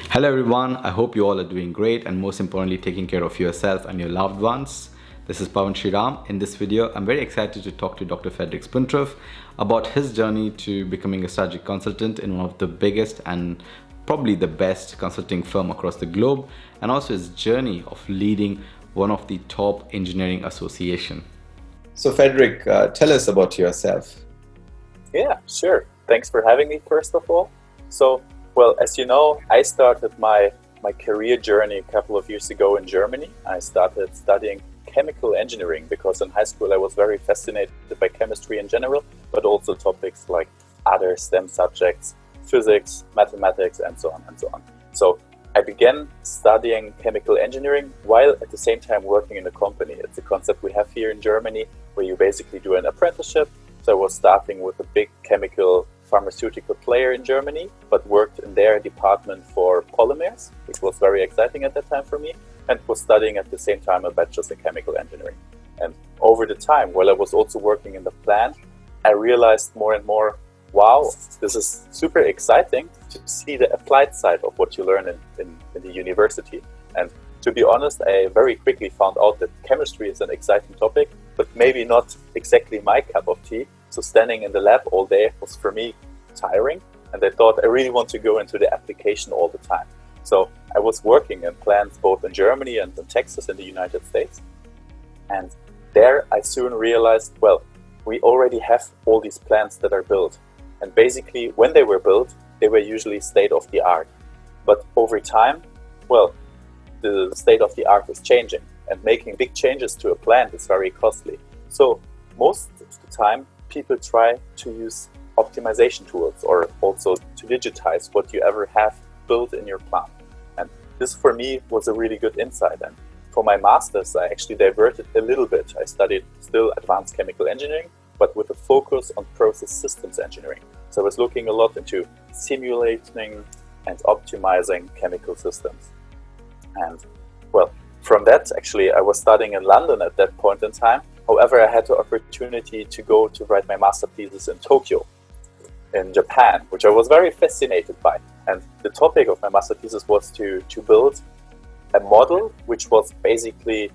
Hello, everyone. I hope you all are doing great and most importantly, taking care of yourself and your loved ones. This is Pawan Sriram. In this video, I'm very excited to talk to Dr. Frederik Spüntrup about his journey to becoming a strategic consultant in one of the biggest and probably the best consulting firm across the globe, and also his journey of leading one of the top engineering association. So, Frederik, tell us about yourself. Yeah, sure. Thanks for having me, first of all. Well, as you know, I started my career journey a couple of years ago in Germany. I started studying chemical engineering because in high school I was very fascinated by chemistry in general, but also topics like other STEM subjects, physics, mathematics, and so on and so on. So I began studying chemical engineering while at the same time working in a company. It's a concept we have here in Germany where you basically do an apprenticeship. So I was starting with a big chemical pharmaceutical player in Germany, but worked in their department for polymers, which was very exciting at that time for me, and was studying at the same time a bachelor's in chemical engineering. And over the time, while I was also working in the plant, I realized more and more, wow, this is super exciting to see the applied side of what you learn in the university. And to be honest, I very quickly found out that chemistry is an exciting topic, but maybe not exactly my cup of tea. So standing in the lab all day was for me tiring, and I thought I really want to go into the application all the time. So I was working in plants both in Germany and in Texas in the United States. And there I soon realized, well, we already have all these plants that are built. And basically when they were built, they were usually state of the art. But over time, well, the state of the art is changing, and making big changes to a plant is very costly. So most of the time, people try to use optimization tools or also to digitize what you ever have built in your plant. And this for me was a really good insight. And for my master's, I actually diverted a little bit. I studied still advanced chemical engineering, but with a focus on process systems engineering. So I was looking a lot into simulating and optimizing chemical systems. And well, from that, actually, I was studying in London at that point in time. However, I had the opportunity to go to write my master thesis in Tokyo, in Japan, which I was very fascinated by. And the topic of my master thesis was to build a model which was basically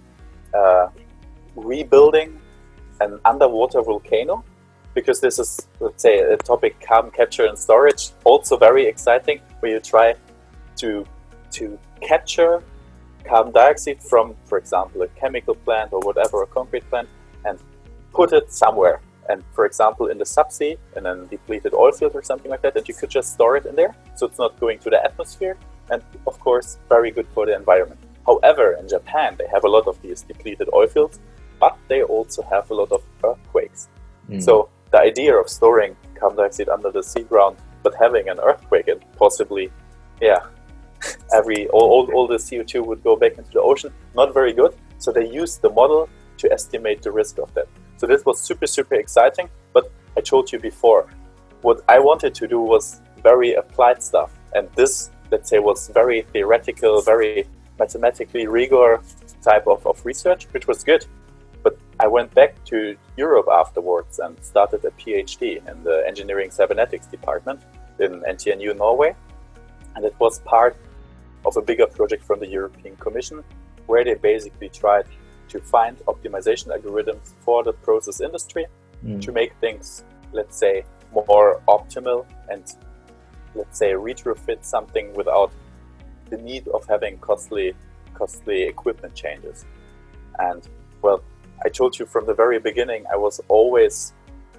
rebuilding an underwater volcano, because this is, let's say, a topic, carbon capture and storage, also very exciting, where you try to capture carbon dioxide from, for example, a chemical plant or whatever, a concrete plant, and put it somewhere. And for example, in the subsea, in a depleted oil field or something like that, and you could just store it in there, so it's not going to the atmosphere, and of course, very good for the environment. However, in Japan, they have a lot of these depleted oil fields, but they also have a lot of earthquakes. So the idea of storing carbon dioxide under the sea ground, but having an earthquake and possibly, all the CO2 would go back into the ocean, not very good. So they used the model to estimate the risk of that. So this was super, super exciting. But I told you before, what I wanted to do was very applied stuff. And this, let's say, was very theoretical, very mathematically rigor type of research, which was good. But I went back to Europe afterwards and started a PhD in the engineering cybernetics department in NTNU, Norway. And it was part of a bigger project from the European Commission, where they basically tried to find optimization algorithms for the process industry to make things, let's say, more optimal and, let's say, retrofit something without the need of having costly equipment changes. And well, I told you from the very beginning, I was always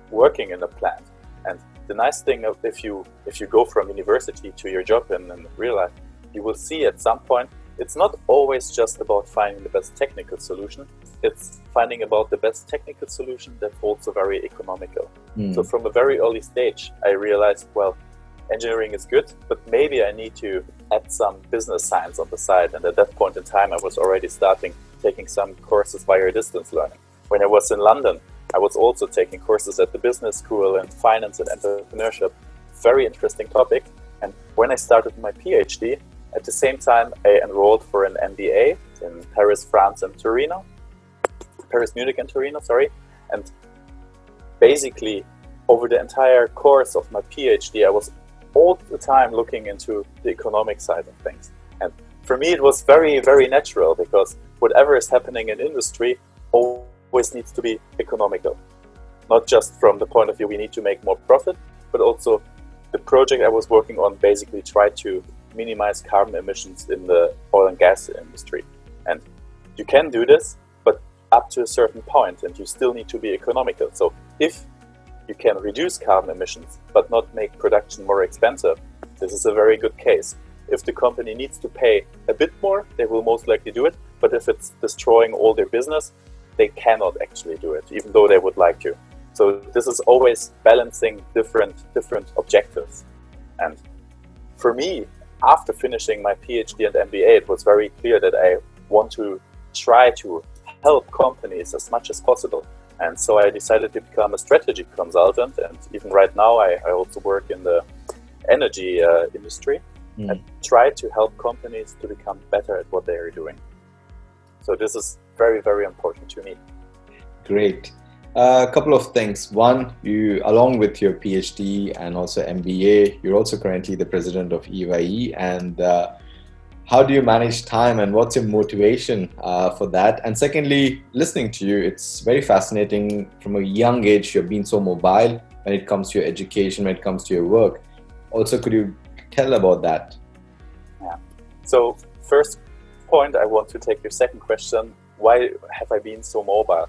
working in a plant. And the nice thing of if you go from university to your job in real life, you will see at some point, it's not always just about finding the best technical solution. It's finding about the best technical solution that's also very economical. So from a very early stage, I realized, well, engineering is good, but maybe I need to add some business science on the side. And at that point in time, I was already starting taking some courses via distance learning. When I was in London, I was also taking courses at the business school in finance and entrepreneurship. Very interesting topic. And when I started my PhD, at the same time, I enrolled for an MBA in Paris, France, and Paris, Munich, and Torino, sorry. And basically, over the entire course of my PhD, I was all the time looking into the economic side of things. And for me, it was very, very natural, because whatever is happening in industry always needs to be economical. Not just from the point of view we need to make more profit, but also the project I was working on basically tried to minimize carbon emissions in the oil and gas industry. And you can do this, but up to a certain point, and you still need to be economical. So if you can reduce carbon emissions, but not make production more expensive, this is a very good case. If the company needs to pay a bit more, they will most likely do it. But if it's destroying all their business, they cannot actually do it, even though they would like to. So this is always balancing different objectives. And for me, after finishing my PhD and MBA, it was very clear that I want to try to help companies as much as possible. And so I decided to become a strategy consultant. And even right now, I also work in the energy industry and try to help companies to become better at what they are doing. So this is very, very important to me. Great. A couple of things. One, you, along with your PhD and also MBA, you're also currently the president of EYE. And how do you manage time, and what's your motivation for that? And secondly, listening to you, it's very fascinating. From a young age, you've been so mobile when it comes to your education, when it comes to your work. Also, could you tell about that? Yeah. So first point, I want to take your second question. Why have I been so mobile?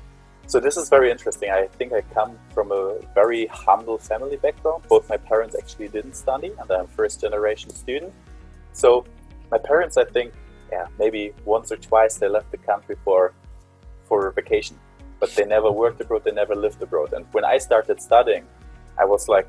So this is very interesting. I think I come from a very humble family background. Both my parents actually didn't study, and I'm a first-generation student. So my parents, I think, maybe once or twice they left the country for vacation, but they never worked abroad, they never lived abroad. And when I started studying, I was like,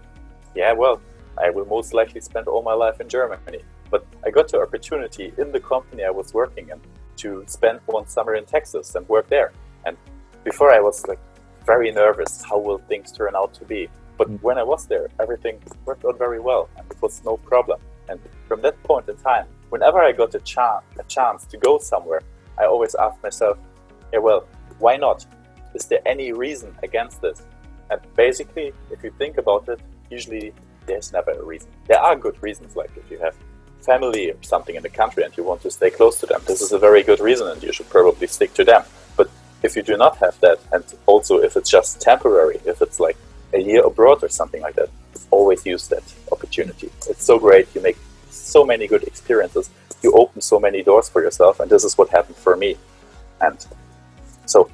I will most likely spend all my life in Germany. But I got the opportunity in the company I was working in to spend one summer in Texas and work there. And before I was like very nervous, how will things turn out to be? But when I was there, everything worked out very well, and it was no problem. And from that point in time, whenever I got a chance to go somewhere, I always asked myself, why not? Is there any reason against this? And basically, if you think about it, usually there's never a reason. There are good reasons, like if you have family or something in the country and you want to stay close to them, this is a very good reason and you should probably stick to them. But if you do not have that, and also if it's just temporary, if it's like a year abroad or something like that, always use that opportunity. It's so great. You make so many good experiences. You open so many doors for yourself, and this is what happened for me. And so,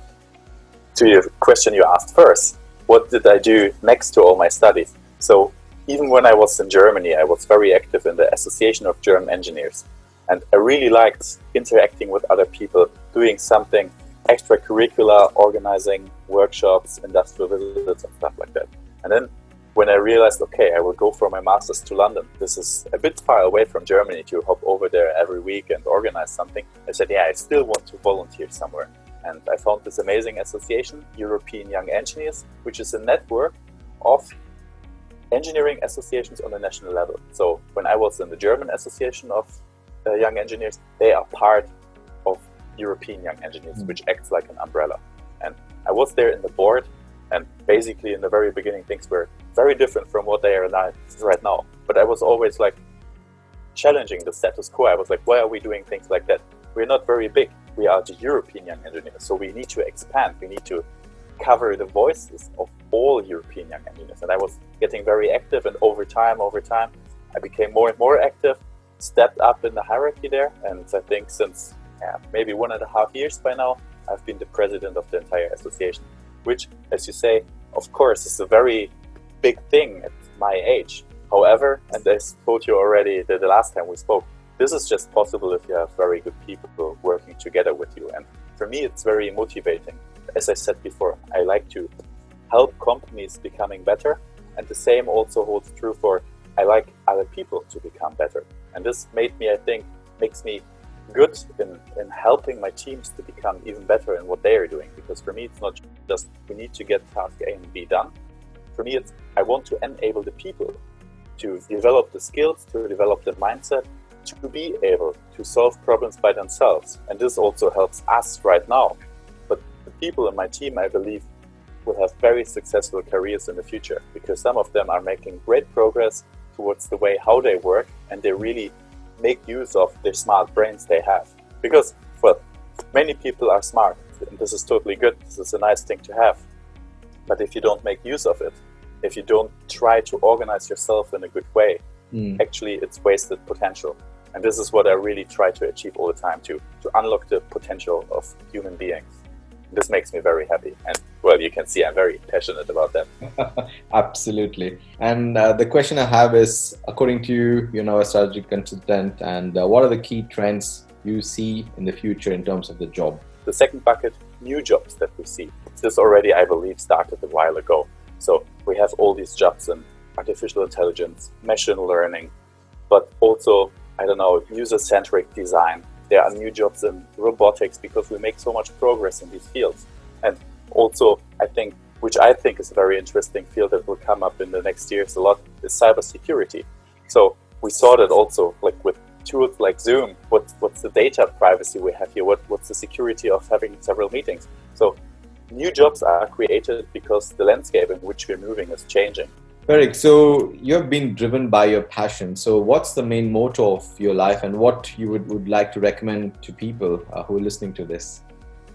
to your question you asked first, what did I do next to all my studies? So even when I was in Germany, I was very active in the Association of German Engineers. And I really liked interacting with other people, doing something extracurricular, organizing workshops, industrial visits and stuff like that. And then when I realized, okay, I will go for my master's to London. This is a bit far away from Germany to hop over there every week and organize something. I said, I still want to volunteer somewhere. And I found this amazing association, European Young Engineers, which is a network of engineering associations on a national level. So when I was in the German Association of Young Engineers, they are part of European Young Engineers, which acts like an umbrella. And I was there in the board, and basically in the very beginning things were very different from what they are right now. But I was always like challenging the status quo. I was like, why are we doing things like that? We're not very big. We are the European Young Engineers, so we need to expand. We need to cover the voices of all European Young Engineers. And I was getting very active, and over time, I became more and more active, stepped up in the hierarchy there, and I think since maybe 1.5 years by now, I've been the president of the entire association, which, as you say, of course, is a very big thing at my age. However, and I told you already the last time we spoke, this is just possible if you have very good people working together with you. And for me, it's very motivating. As I said before, I like to help companies becoming better. And the same also holds true for I like other people to become better. And this makes me good in helping my teams to become even better in what they are doing. Because for me, it's not just we need to get task A and B done. For me, it's I want to enable the people to develop the skills, to develop the mindset, to be able to solve problems by themselves. And this also helps us right now. But the people in my team, I believe, will have very successful careers in the future, because some of them are making great progress towards the way how they work, and they really make use of the smart brains they have. Because, well, many people are smart, and this is totally good. This is a nice thing to have. But if you don't make use of it, if you don't try to organize yourself in a good way, actually it's wasted potential. And this is what I really try to achieve all the time, to unlock the potential of human beings. This makes me very happy. And well, you can see I'm very passionate about that. Absolutely. And the question I have is, according to you, you're now a strategy consultant, and what are the key trends you see in the future in terms of the job? The second bucket, new jobs that we see. This already, I believe, started a while ago. So we have all these jobs in artificial intelligence, machine learning, but also, I don't know, user-centric design. There are new jobs in robotics because we make so much progress in these fields. And also, I think is a very interesting field that will come up in the next years a lot, is cybersecurity. So we saw that also, like with tools like Zoom, what's the data privacy we have here? What's the security of having several meetings? So new jobs are created because the landscape in which we're moving is changing. Frederik, so you've been driven by your passion. So what's the main motto of your life, and what you would like to recommend to people who are listening to this?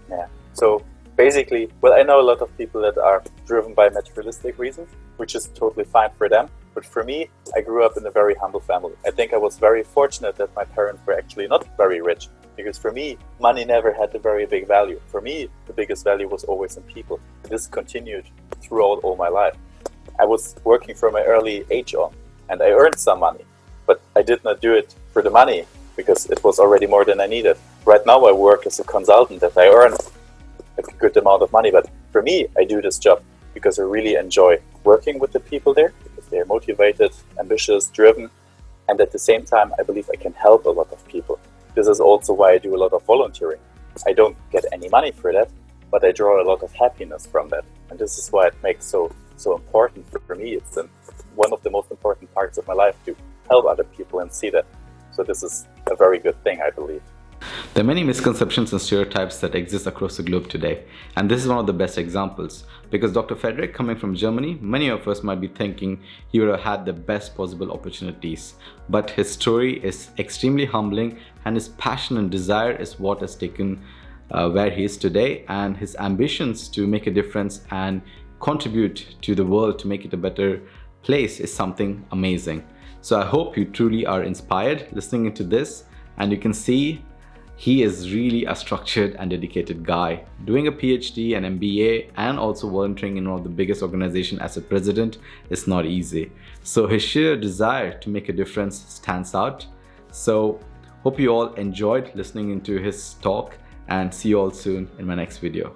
Yeah. So basically, well, I know a lot of people that are driven by materialistic reasons, which is totally fine for them. But for me, I grew up in a very humble family. I think I was very fortunate that my parents were actually not very rich, because for me, money never had a very big value. For me, the biggest value was always in people. And this continued throughout all my life. I was working from an early age on, and I earned some money, but I did not do it for the money because it was already more than I needed. Right now I work as a consultant that I earn a good amount of money, but for me, I do this job because I really enjoy working with the people there, because they're motivated, ambitious, driven, and at the same time, I believe I can help a lot of people. This is also why I do a lot of volunteering. I don't get any money for that, but I draw a lot of happiness from that, and this is why it makes so important for me. It's one of the most important parts of my life, to help other people and see that. So this is a very good thing, I believe. There are many misconceptions and stereotypes that exist across the globe today, and this is one of the best examples. Because Dr. Frederik, coming from Germany, many of us might be thinking he would have had the best possible opportunities. But his story is extremely humbling, and his passion and desire is what has taken where he is today, and his ambitions to make a difference and contribute to the world to make it a better place is something amazing. So I hope you truly are inspired listening into this, and you can see he is really a structured and dedicated guy. Doing a PhD and MBA and also volunteering in one of the biggest organizations as a president is not easy. So his sheer desire to make a difference stands out. So hope you all enjoyed listening into his talk, and see you all soon in my next video.